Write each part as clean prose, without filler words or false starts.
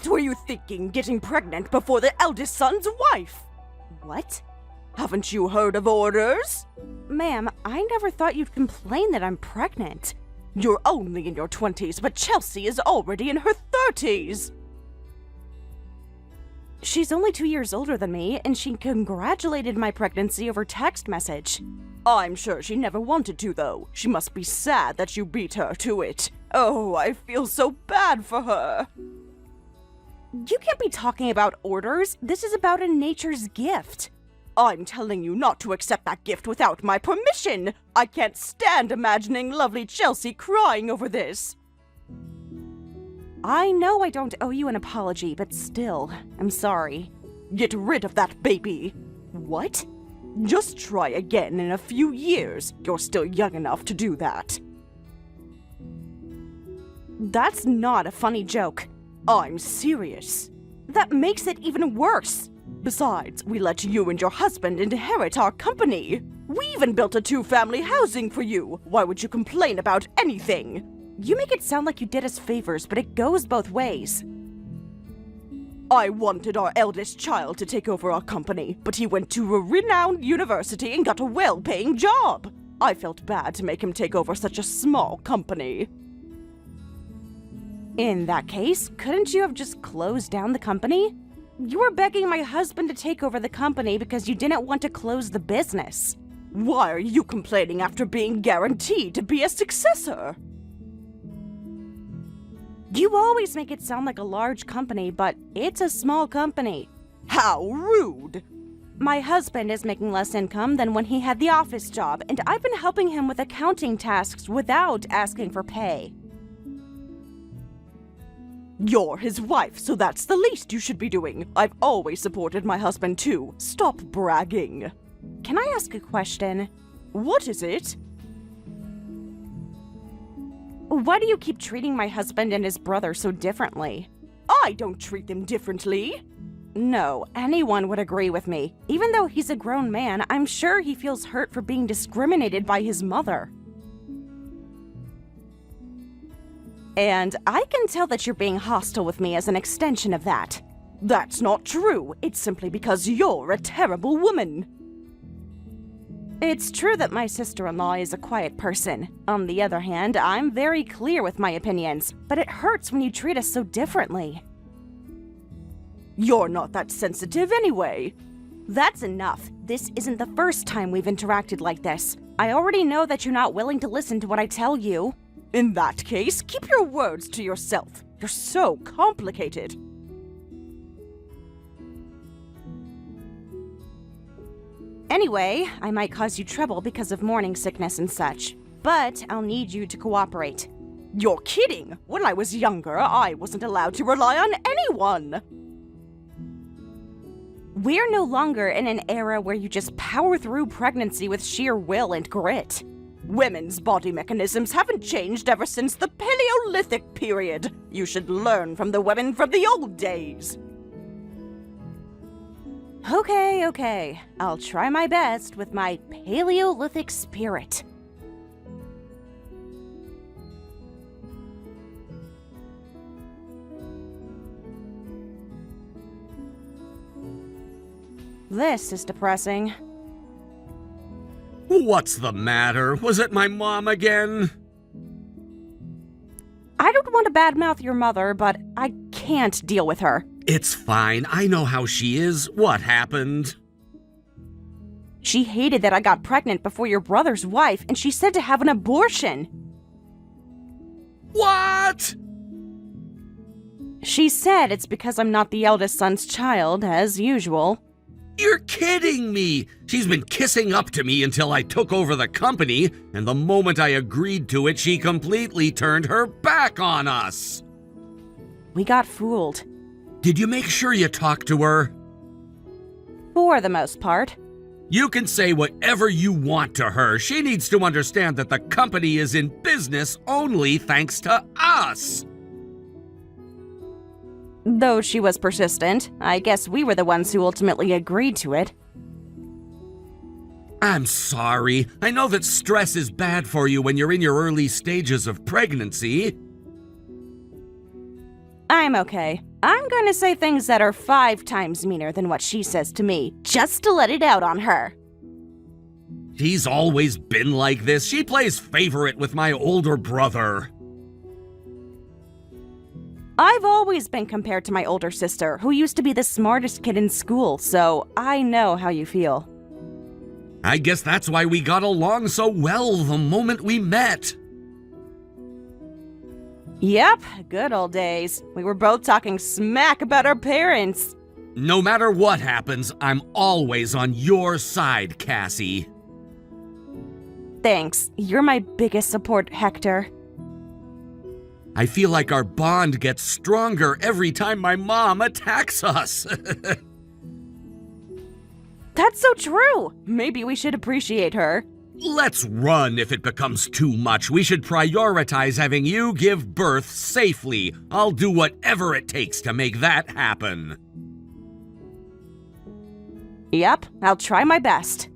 What were you thinking, getting pregnant before the eldest son's wife? What? Haven't you heard of orders? Ma'am, I never thought you'd complain that I'm pregnant. You're only in your 20s, but Chelsea is already in her 30s. She's only 2 years older than me, and she congratulated my pregnancy over text message. I'm sure she never wanted to, though. She must be sad that you beat her to it. Oh, I feel so bad for her. You can't be talking about orders. This is about a nature's gift. I'm telling you not to accept that gift without my permission. I can't stand imagining lovely Chelsea crying over this. I know I don't owe you an apology, but still, I'm sorry. Get rid of that baby. What? Just try again in a few years. You're still young enough to do that. That's not a funny joke. I'm serious. That makes it even worse. Besides, we let you and your husband inherit our company. We even built a 2-family housing for you. Why would you complain about anything? You make it sound like you did us favors, but it goes both ways. I wanted our eldest child to take over our company, but he went to a renowned university and got a well-paying job. I felt bad to make him take over such a small company. In that case, couldn't you have just closed down the company? You were begging my husband to take over the company because you didn't want to close the business. Why are you complaining after being guaranteed to be a successor? You always make it sound like a large company, but it's a small company. How rude! My husband is making less income than when he had the office job, and I've been helping him with accounting tasks without asking for pay. You're his wife, so that's the least you should be doing. I've always supported my husband too. Stop bragging. Can I ask a question? What is it? Why do you keep treating my husband and his brother so differently? I don't treat them differently. No, anyone would agree with me. Even though he's a grown man, I'm sure he feels hurt for being discriminated by his mother. And I can tell that you're being hostile with me as an extension of that. That's not true. It's simply because you're a terrible woman. It's true that my sister-in-law is a quiet person. On the other hand, I'm very clear with my opinions, but it hurts when you treat us so differently. You're not that sensitive anyway. That's enough. This isn't the first time we've interacted like this. I already know that you're not willing to listen to what I tell you. In that case, keep your words to yourself. You're so complicated. Anyway, I might cause you trouble because of morning sickness and such, but I'll need you to cooperate. You're kidding! When I was younger, I wasn't allowed to rely on anyone! We're no longer in an era where you just power through pregnancy with sheer will and grit. Women's body mechanisms haven't changed ever since the Paleolithic period. You should learn from the women from the old days. Okay. I'll try my best with my Paleolithic spirit. This is depressing. What's the matter? Was it my mom again? I don't want to badmouth your mother, but I can't deal with her. It's fine. I know how she is. What happened? She hated that I got pregnant before your brother's wife, and she said to have an abortion. What? She said it's because I'm not the eldest son's child, as usual. You're kidding me! She's been kissing up to me until I took over the company, and the moment I agreed to it, she completely turned her back on us! We got fooled. Did you make sure you talked to her? For the most part. You can say whatever you want to her. She needs to understand that the company is in business only thanks to us! Though she was persistent, I guess we were the ones who ultimately agreed to it. I'm sorry. I know that stress is bad for you when you're in your early stages of pregnancy. I'm okay. I'm going to say things that are 5 times meaner than what she says to me, just to let it out on her. She's always been like this. She plays favorite with my older brother. I've always been compared to my older sister, who used to be the smartest kid in school, so I know how you feel. I guess that's why we got along so well the moment we met. Yep, good old days. We were both talking smack about our parents. No matter what happens, I'm always on your side, Cassie. Thanks. You're my biggest support, Hector. I feel like our bond gets stronger every time my mom attacks us. That's so true. Maybe we should appreciate her. Let's run if it becomes too much. We should prioritize having you give birth safely. I'll do whatever it takes to make that happen. Yep, I'll try my best.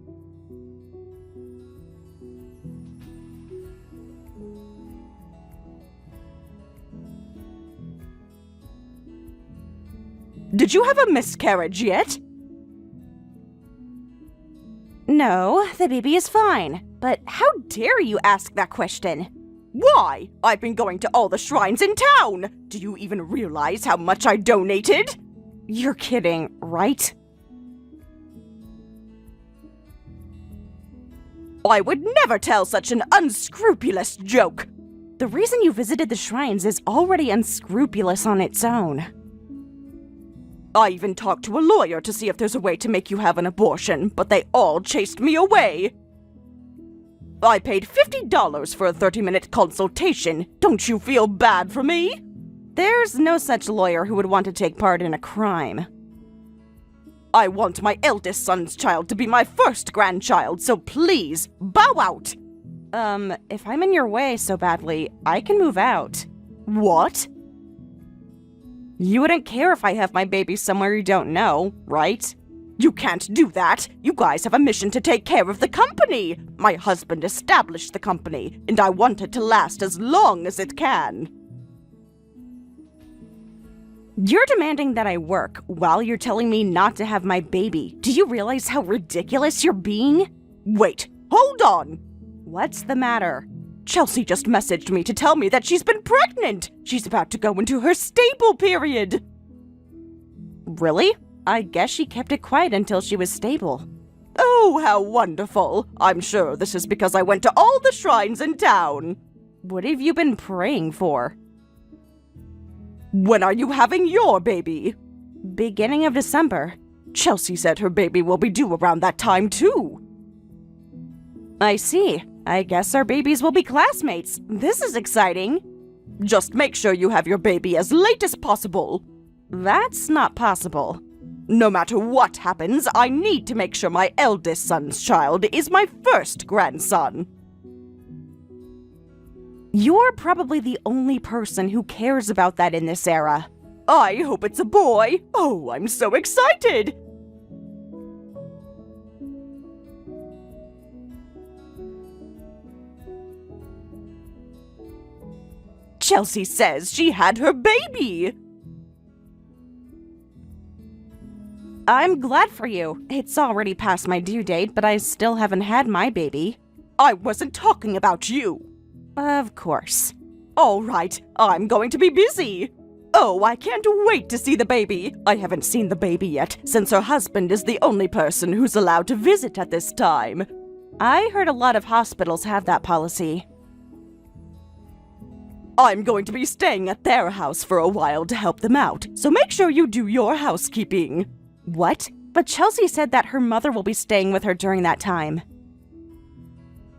Did you have a miscarriage yet? No, the baby is fine. But how dare you ask that question? Why? I've been going to all the shrines in town. Do you even realize how much I donated? You're kidding, right? I would never tell such an unscrupulous joke. The reason you visited the shrines is already unscrupulous on its own. I even talked to a lawyer to see if there's a way to make you have an abortion, but they all chased me away. I paid $50 for a 30-minute consultation. Don't you feel bad for me? There's no such lawyer who would want to take part in a crime. I want my eldest son's child to be my first grandchild, so please, bow out! If I'm in your way so badly, I can move out. What? You wouldn't care if I have my baby somewhere you don't know, right? You can't do that. You guys have a mission to take care of the company. My husband established the company, and I want it to last as long as it can. You're demanding that I work while you're telling me not to have my baby. Do you realize how ridiculous you're being? Wait, hold on. What's the matter? Chelsea just messaged me to tell me that she's been pregnant. She's about to go into her stable period. Really? I guess she kept it quiet until she was stable. Oh, how wonderful. I'm sure this is because I went to all the shrines in town. What have you been praying for? When are you having your baby? Beginning of December. Chelsea said her baby will be due around that time, too. I see. I guess our babies will be classmates. This is exciting. Just make sure you have your baby as late as possible. That's not possible. No matter what happens, I need to make sure my eldest son's child is my first grandson. You're probably the only person who cares about that in this era. I hope it's a boy. Oh, I'm so excited. Chelsea says she had her baby. I'm glad for you. It's already past my due date, but I still haven't had my baby. I wasn't talking about you. Of course. All right, I'm going to be busy. Oh, I can't wait to see the baby. I haven't seen the baby yet, since her husband is the only person who's allowed to visit at this time. I heard a lot of hospitals have that policy. I'm going to be staying at their house for a while to help them out, so make sure you do your housekeeping. What? But Chelsea said that her mother will be staying with her during that time.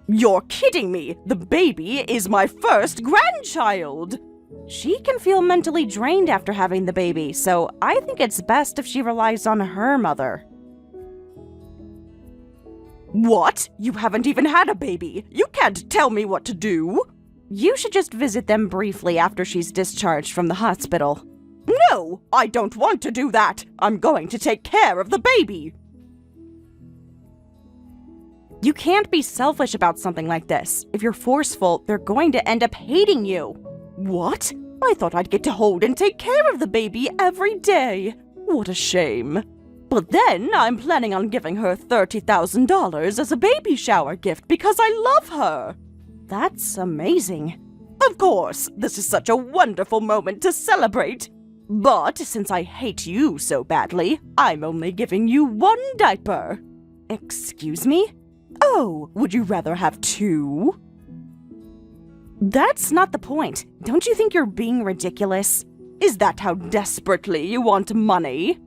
You're kidding me! The baby is my first grandchild! She can feel mentally drained after having the baby, so I think it's best if she relies on her mother. What? You haven't even had a baby! You can't tell me what to do! You should just visit them briefly after she's discharged from the hospital. No! I don't want to do that! I'm going to take care of the baby! You can't be selfish about something like this. If you're forceful, they're going to end up hating you. What? I thought I'd get to hold and take care of the baby every day. What a shame. But then I'm planning on giving her $30,000 as a baby shower gift because I love her. That's amazing. Of course, this is such a wonderful moment to celebrate. But since I hate you so badly, I'm only giving you one diaper. Excuse me? Oh, would you rather have two? That's not the point. Don't you think you're being ridiculous? Is that how desperately you want money?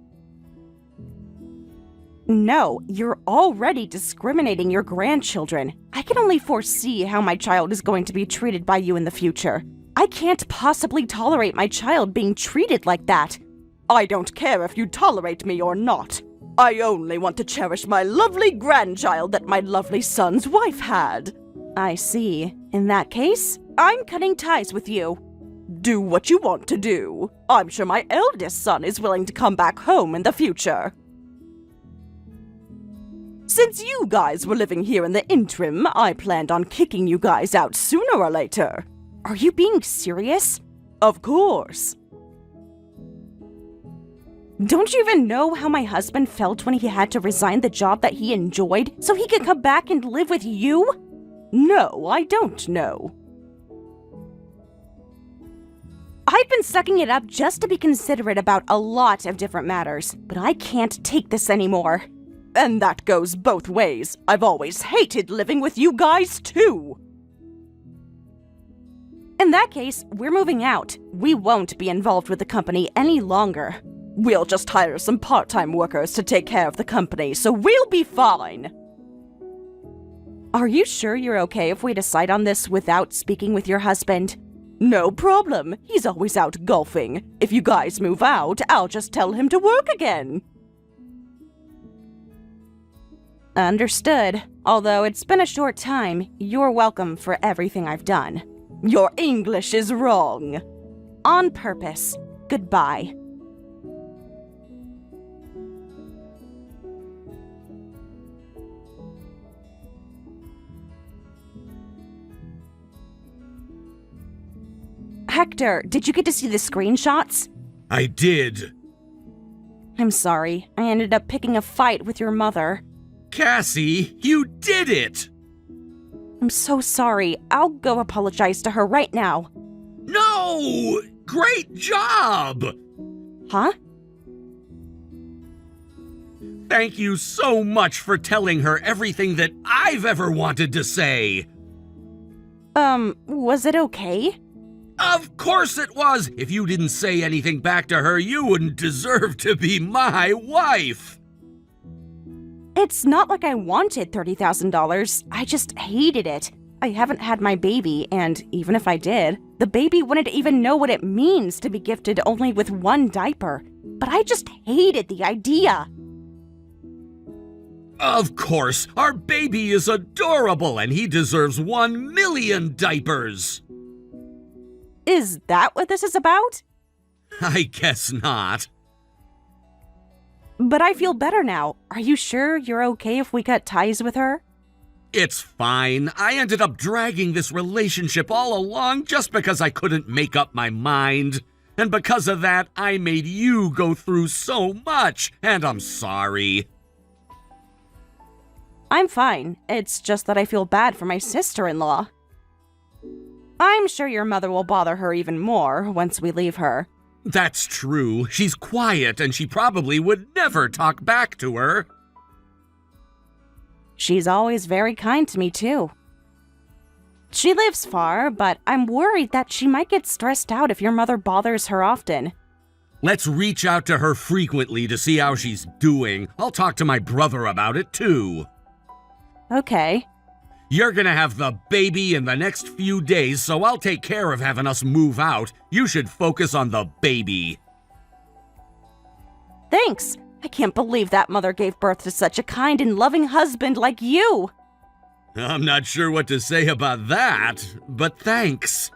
No, you're already discriminating your grandchildren. I can only foresee how my child is going to be treated by you in the future. I can't possibly tolerate my child being treated like that. I don't care if you tolerate me or not. I only want to cherish my lovely grandchild that my lovely son's wife had. I see. In that case, I'm cutting ties with you. Do what you want to do. I'm sure my eldest son is willing to come back home in the future. Since you guys were living here in the interim, I planned on kicking you guys out sooner or later. Are you being serious? Of course. Don't you even know how my husband felt when he had to resign the job that he enjoyed so he could come back and live with you? No, I don't know. I've been sucking it up just to be considerate about a lot of different matters, but I can't take this anymore. And that goes both ways. I've always hated living with you guys, too. In that case, we're moving out. We won't be involved with the company any longer. We'll just hire some part-time workers to take care of the company, so we'll be fine. Are you sure you're okay if we decide on this without speaking with your husband? No problem. He's always out golfing. If you guys move out, I'll just tell him to work again. Understood. Although it's been a short time, you're welcome for everything I've done. Your English is wrong. On purpose. Goodbye. Hector, did you get to see the screenshots? I did. I'm sorry. I ended up picking a fight with your mother. Cassie, you did it! I'm so sorry. I'll go apologize to her right now. No! Great job! Huh? Thank you so much for telling her everything that I've ever wanted to say. Was it okay? Of course it was! If you didn't say anything back to her, you wouldn't deserve to be my wife! It's not like I wanted $30,000. I just hated it. I haven't had my baby, and even if I did, the baby wouldn't even know what it means to be gifted only with one diaper. But I just hated the idea. Of course, our baby is adorable and he deserves 1 million diapers! Is that what this is about? I guess not. But I feel better now. Are you sure you're okay if we cut ties with her? It's fine. I ended up dragging this relationship all along just because I couldn't make up my mind. And because of that, I made you go through so much, and I'm sorry. I'm fine. It's just that I feel bad for my sister-in-law. I'm sure your mother will bother her even more once we leave her. That's true. She's quiet, and she probably would never talk back to her. She's always very kind to me, too. She lives far, but I'm worried that she might get stressed out if your mother bothers her often. Let's reach out to her frequently to see how she's doing. I'll talk to my brother about it, too. Okay. You're gonna have the baby in the next few days, so I'll take care of having us move out. You should focus on the baby. Thanks. I can't believe that mother gave birth to such a kind and loving husband like you. I'm not sure what to say about that, but thanks.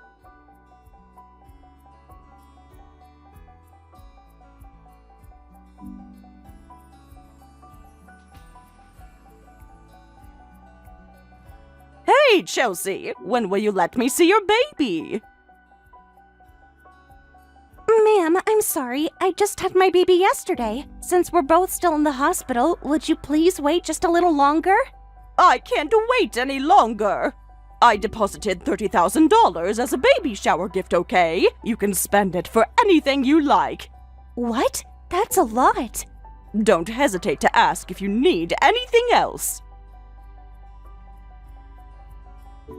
Hey, Chelsea, when will you let me see your baby? sorry. I just had my baby yesterday. Since we're both still in the hospital, would you please wait just a little longer? I can't wait any longer. I deposited $30,000 as a baby shower gift, okay? You can spend it for anything you like. What? That's a lot. Don't hesitate to ask if you need anything else.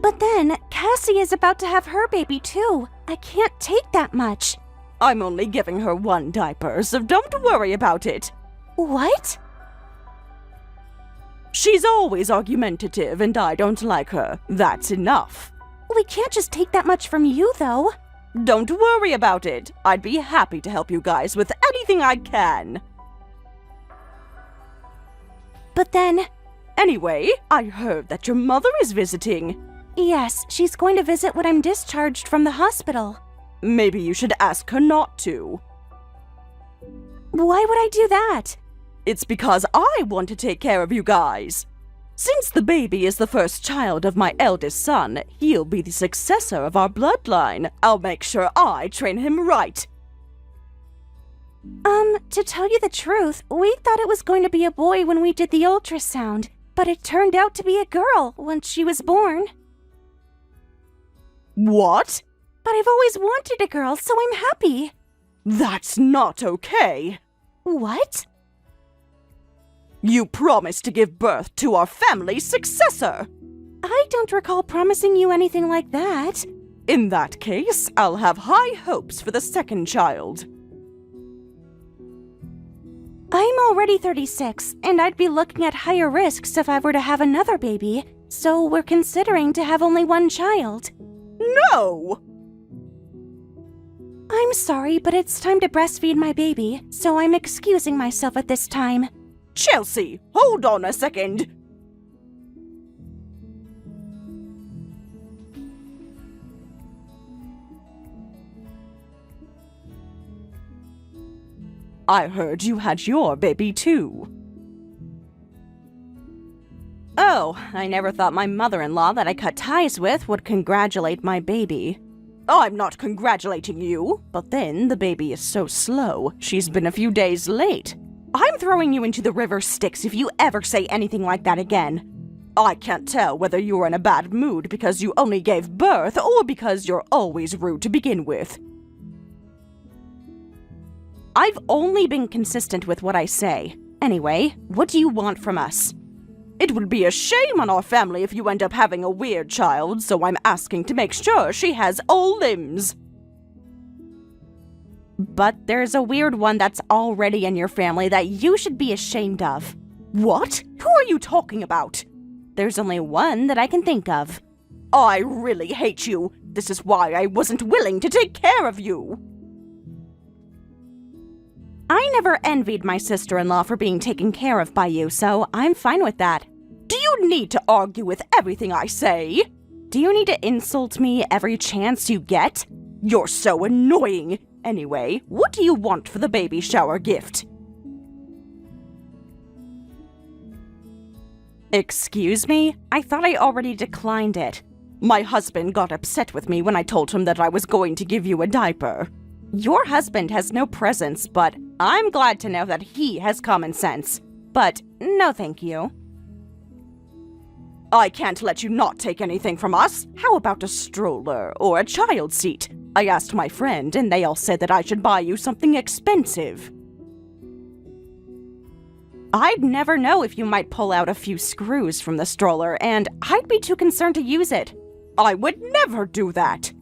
But then, Cassie is about to have her baby too. I can't take that much. I'm only giving her one diaper, so don't worry about it. What? She's always argumentative and I don't like her. That's enough. We can't just take that much from you, though. Don't worry about it. I'd be happy to help you guys with anything I can. But then... Anyway, I heard that your mother is visiting. Yes, she's going to visit when I'm discharged from the hospital. Maybe you should ask her not to. Why would I do that? It's because I want to take care of you guys. Since the baby is the first child of my eldest son, he'll be the successor of our bloodline. I'll make sure I train him right. To tell you the truth, we thought it was going to be a boy when we did the ultrasound, but it turned out to be a girl once she was born. What? But I've always wanted a girl, so I'm happy. That's not okay. What? You promised to give birth to our family's successor. I don't recall promising you anything like that. In that case, I'll have high hopes for the second child. I'm already 36, and I'd be looking at higher risks if I were to have another baby, so we're considering to have only one child. No! I'm sorry, but it's time to breastfeed my baby, so I'm excusing myself at this time. Chelsea, hold on a second. I heard you had your baby too. Oh, I never thought my mother-in-law that I cut ties with would congratulate my baby. I'm not congratulating you, but then the baby is so slow, she's been a few days late. I'm throwing you into the river Styx if you ever say anything like that again. I can't tell whether you're in a bad mood because you only gave birth or because you're always rude to begin with. I've only been consistent with what I say. Anyway, what do you want from us? It would be a shame on our family if you end up having a weird child, so I'm asking to make sure she has all limbs. But there's a weird one that's already in your family that you should be ashamed of. What? Who are you talking about? There's only one that I can think of. I really hate you. This is why I wasn't willing to take care of you. I never envied my sister-in-law for being taken care of by you, so I'm fine with that. Do you need to argue with everything I say? Do you need to insult me every chance you get? You're so annoying. Anyway, what do you want for the baby shower gift? Excuse me? I thought I already declined it. My husband got upset with me when I told him that I was going to give you a diaper. Your husband has no presence, but I'm glad to know that he has common sense. But no thank you. I can't let you not take anything from us. How about a stroller or a child seat? I asked my friend and they all said that I should buy you something expensive. I'd never know if you might pull out a few screws from the stroller, and I'd be too concerned to use it. I would never do that.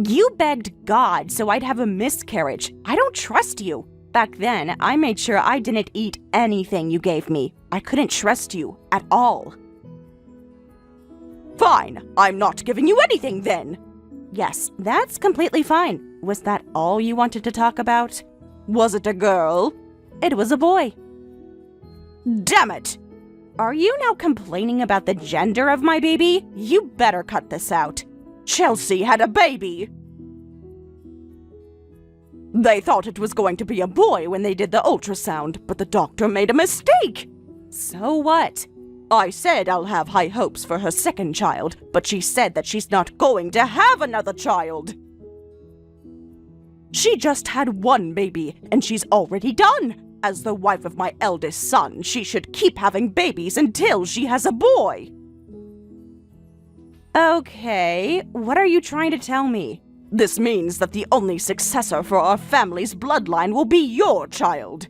You begged God so I'd have a miscarriage. I don't trust you. Back then, I made sure I didn't eat anything you gave me. I couldn't trust you at all. Fine, I'm not giving you anything then. Yes, that's completely fine. Was that all you wanted to talk about? Was it a girl? It was a boy. Damn it! Are you now complaining about the gender of my baby? You better cut this out. Chelsea had a baby. They thought it was going to be a boy when they did the ultrasound, but the doctor made a mistake. So what? I said I'll have high hopes for her second child, but she said that she's not going to have another child. She just had one baby, and she's already done. As the wife of my eldest son, she should keep having babies until she has a boy. Okay, what are you trying to tell me? This means that the only successor for our family's bloodline will be your child.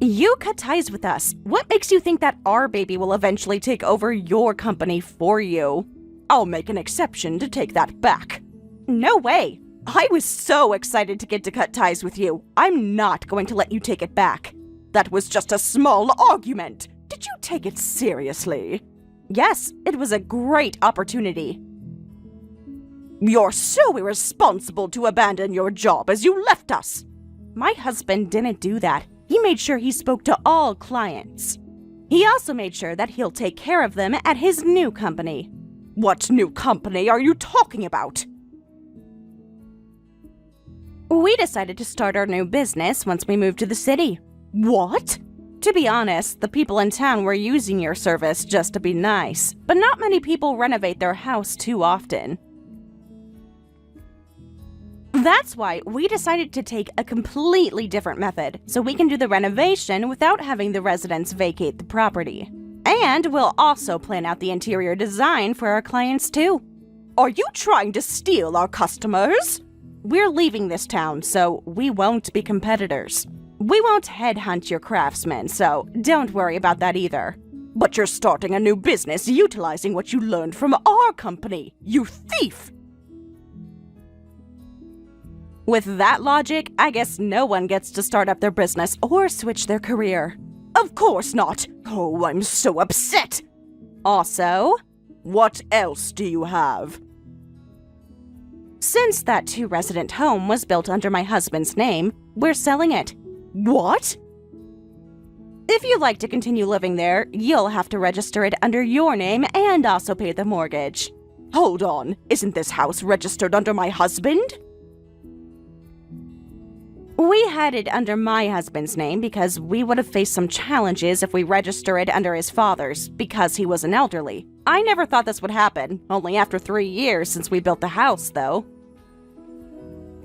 You cut ties with us. What makes you think that our baby will eventually take over your company for you? I'll make an exception to take that back. No way. I was so excited to get to cut ties with you. I'm not going to let you take it back. That was just a small argument. Did you take it seriously? Yes, it was a great opportunity. You're so irresponsible to abandon your job as you left us. My husband didn't do that. He made sure he spoke to all clients. He also made sure that he'll take care of them at his new company. What new company are you talking about? We decided to start our new business once we moved to the city. What? To be honest, the people in town were using your service just to be nice, but not many people renovate their house too often. That's why we decided to take a completely different method, so we can do the renovation without having the residents vacate the property. And we'll also plan out the interior design for our clients too. Are you trying to steal our customers? We're leaving this town, so we won't be competitors. We won't headhunt your craftsmen, so don't worry about that either. But you're starting a new business utilizing what you learned from our company, you thief! With that logic, I guess no one gets to start up their business or switch their career. Of course not! Oh, I'm so upset! Also, what else do you have? Since that two-resident home was built under my husband's name, we're selling it. What? If you'd like to continue living there, you'll have to register it under your name and also pay the mortgage. Hold on, isn't this house registered under my husband? We had it under my husband's name because we would have faced some challenges if we register it under his father's, because he was an elderly. I never thought this would happen, only after 3 years since we built the house, though.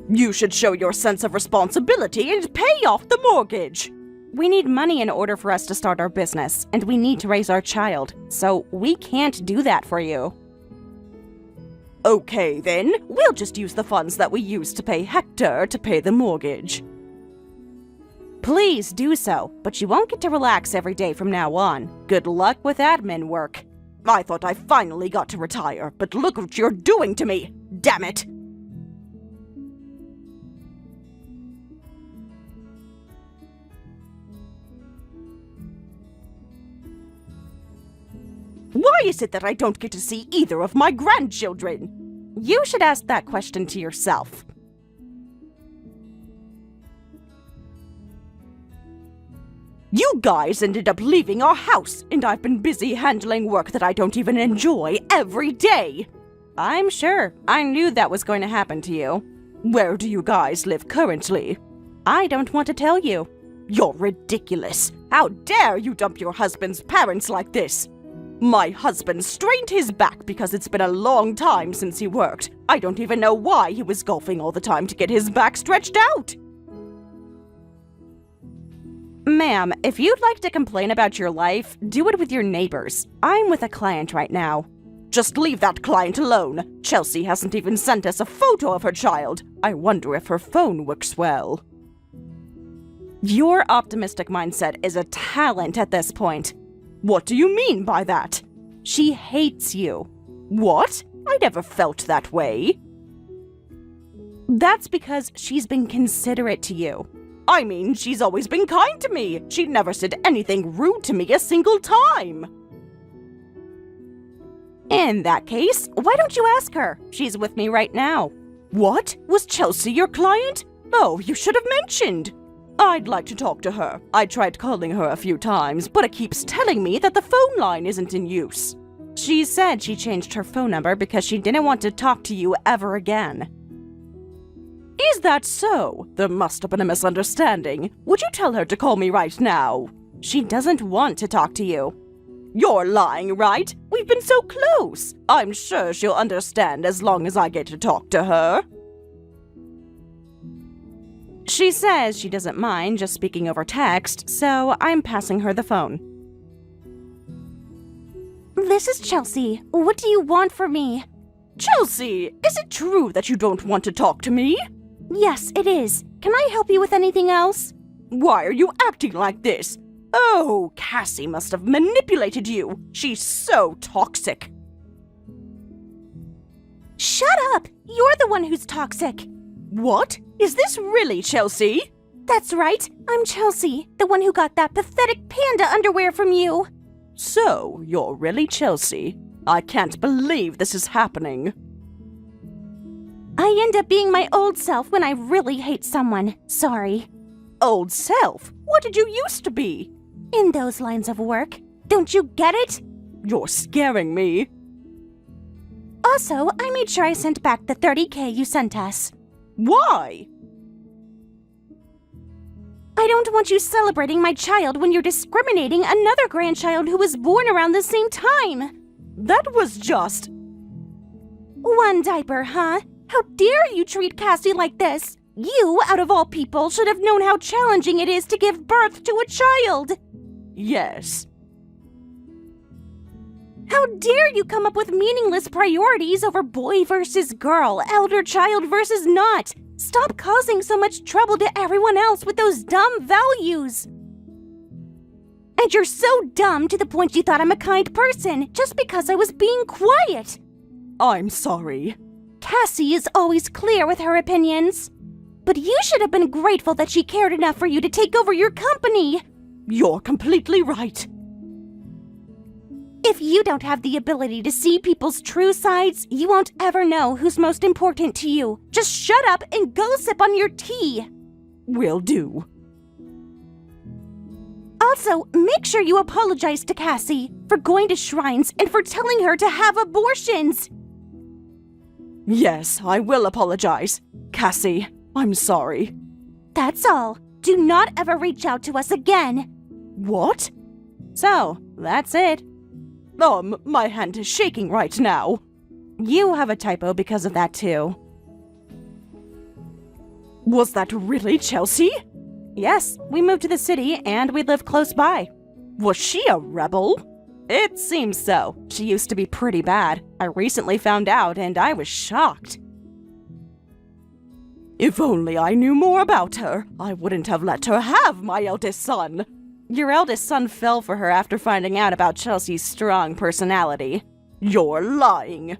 You should show your sense of responsibility and pay off the mortgage. We need money in order for us to start our business, and we need to raise our child, so we can't do that for you. Okay, then. We'll just use the funds that we used to pay Hector to pay the mortgage. Please do so, but you won't get to relax every day from now on. Good luck with admin work. I thought I finally got to retire, but look what you're doing to me! Damn it! Why is it that I don't get to see either of my grandchildren? You should ask that question to yourself. You guys ended up leaving our house, and I've been busy handling work that I don't even enjoy every day. I'm sure. I knew that was going to happen to you. Where do you guys live currently? I don't want to tell you. You're ridiculous. How dare you dump your husband's parents like this? My husband strained his back because it's been a long time since he worked. I don't even know why he was golfing all the time to get his back stretched out. Ma'am, if you'd like to complain about your life, do it with your neighbors. I'm with a client right now. Just leave that client alone. Chelsea hasn't even sent us a photo of her child. I wonder if her phone works well. Your optimistic mindset is a talent at this point. What do you mean by that? She hates you. What? I never felt that way. That's because she's been considerate to you. I mean, she's always been kind to me. She never said anything rude to me a single time. In that case, why don't you ask her? She's with me right now. What? Was Chelsea your client? Oh, you should have mentioned. I'd like to talk to her. I tried calling her a few times, but it keeps telling me that the phone line isn't in use. She said she changed her phone number because she didn't want to talk to you ever again. Is that so? There must have been a misunderstanding. Would you tell her to call me right now? She doesn't want to talk to you. You're lying, right? We've been so close. I'm sure she'll understand as long as I get to talk to her. She says she doesn't mind just speaking over text, so I'm passing her the phone. This is Chelsea. What do you want from me? Chelsea, is it true that you don't want to talk to me? Yes, it is. Can I help you with anything else? Why are you acting like this? Oh, Cassie must have manipulated you. She's so toxic. Shut up! You're the one who's toxic. What? Is this really Chelsea? That's right. I'm Chelsea, the one who got that pathetic panda underwear from you. So, you're really Chelsea. I can't believe this is happening. I end up being my old self when I really hate someone. Sorry. Old self? What did you used to be? In those lines of work. Don't you get it? You're scaring me. Also, I made sure I sent back the $30,000 you sent us. Why? I don't want you celebrating my child when you're discriminating another grandchild who was born around the same time. That was just... One diaper, huh? How dare you treat Cassie like this? You, out of all people, should have known how challenging it is to give birth to a child. Yes. How dare you come up with meaningless priorities over boy versus girl, elder child versus not? Stop causing so much trouble to everyone else with those dumb values. And you're so dumb to the point you thought I'm a kind person just because I was being quiet. I'm sorry. Cassie is always clear with her opinions. But you should have been grateful that she cared enough for you to take over your company. You're completely right. If you don't have the ability to see people's true sides, you won't ever know who's most important to you. Just shut up and go sip on your tea. Will do. Also, make sure you apologize to Cassie for going to shrines and for telling her to have abortions. Yes, I will apologize. Cassie, I'm sorry. That's all. Do not ever reach out to us again. What? So, that's it. My hand is shaking right now. You have a typo because of that too. Was that really Chelsea? Yes, we moved to the city and we live close by. Was she a rebel? It seems so. She used to be pretty bad. I recently found out and I was shocked. If only I knew more about her, I wouldn't have let her have my eldest son. Your eldest son fell for her after finding out about Chelsea's strong personality. You're lying.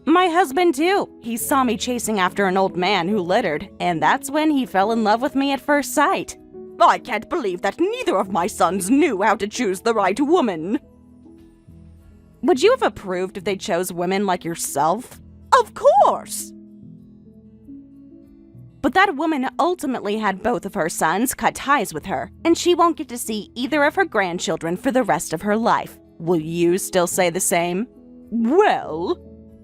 My husband too. He saw me chasing after an old man who littered, and that's when he fell in love with me at first sight. I can't believe that neither of my sons knew how to choose the right woman. Would you have approved if they chose women like yourself? Of course! But that woman ultimately had both of her sons cut ties with her, and she won't get to see either of her grandchildren for the rest of her life. Will you still say the same? Well,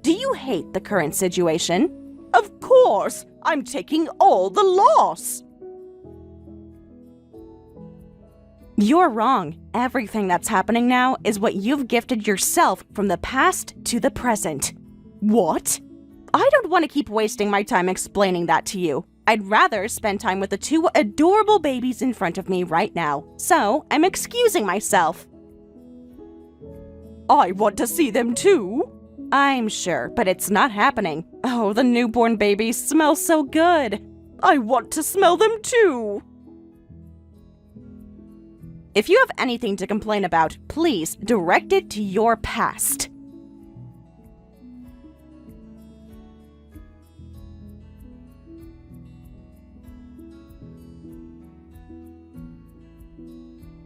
do you hate the current situation? Of course! I'm taking all the loss! You're wrong. Everything that's happening now is what you've gifted yourself from the past to the present. What? I don't want to keep wasting my time explaining that to you. I'd rather spend time with the two adorable babies in front of me right now. So, I'm excusing myself. I want to see them too. I'm sure, but it's not happening. Oh, the newborn babies smell so good. I want to smell them too. If you have anything to complain about, please direct it to your past.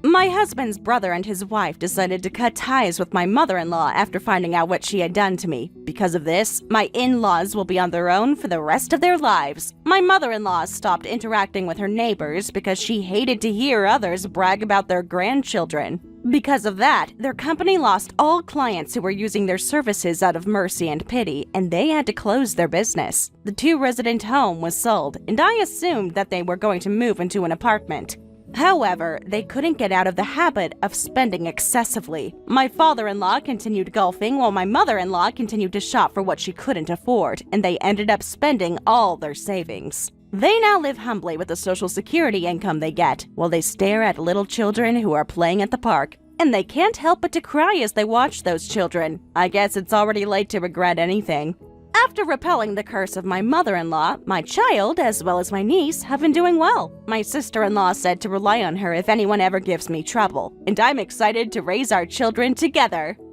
My husband's brother and his wife decided to cut ties with my mother-in-law after finding out what she had done to me. Because of this, my in-laws will be on their own for the rest of their lives. My mother-in-law stopped interacting with her neighbors because she hated to hear others brag about their grandchildren. Because of that, their company lost all clients who were using their services out of mercy and pity, and they had to close their business. The two-resident home was sold, and I assumed that they were going to move into an apartment. However, they couldn't get out of the habit of spending excessively. My father-in-law continued golfing while my mother-in-law continued to shop for what she couldn't afford, and they ended up spending all their savings. They now live humbly with the Social Security income they get, while they stare at little children who are playing at the park. And they can't help but to cry as they watch those children. I guess it's already late to regret anything. After repelling the curse of my mother-in-law, my child, as well as my niece, have been doing well. My sister-in-law said to rely on her if anyone ever gives me trouble, and I'm excited to raise our children together.